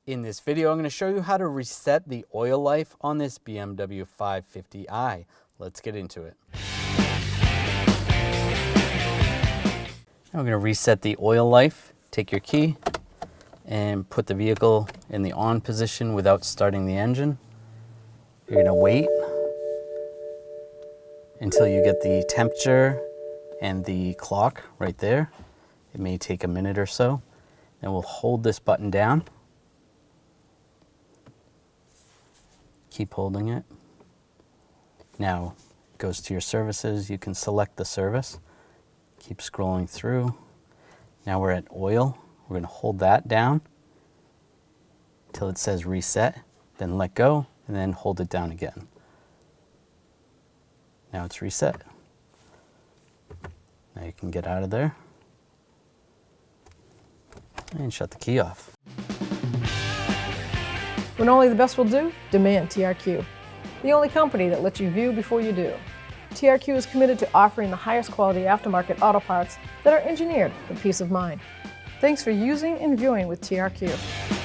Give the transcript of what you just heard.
In this video, I'm going to show you how to reset the oil life on this BMW 550i. Let's get into it. Now we're going to reset the oil life. Take your key and put the vehicle in the on position without starting the engine. You're going to wait until you get the temperature and the clock right there. It may take a minute or so. Then we'll hold this button down. Keep holding it. Now it goes to your services. You can select the service. Keep scrolling through. Now we're at oil. We're going to hold that down until it says reset, then let go, and then hold it down again. Now it's reset. Now you can get out of there and shut the key off. When only the best will do, demand TRQ. The only company that lets you view before you do. TRQ is committed to offering the highest quality aftermarket auto parts that are engineered for peace of mind. Thanks for using and viewing with TRQ.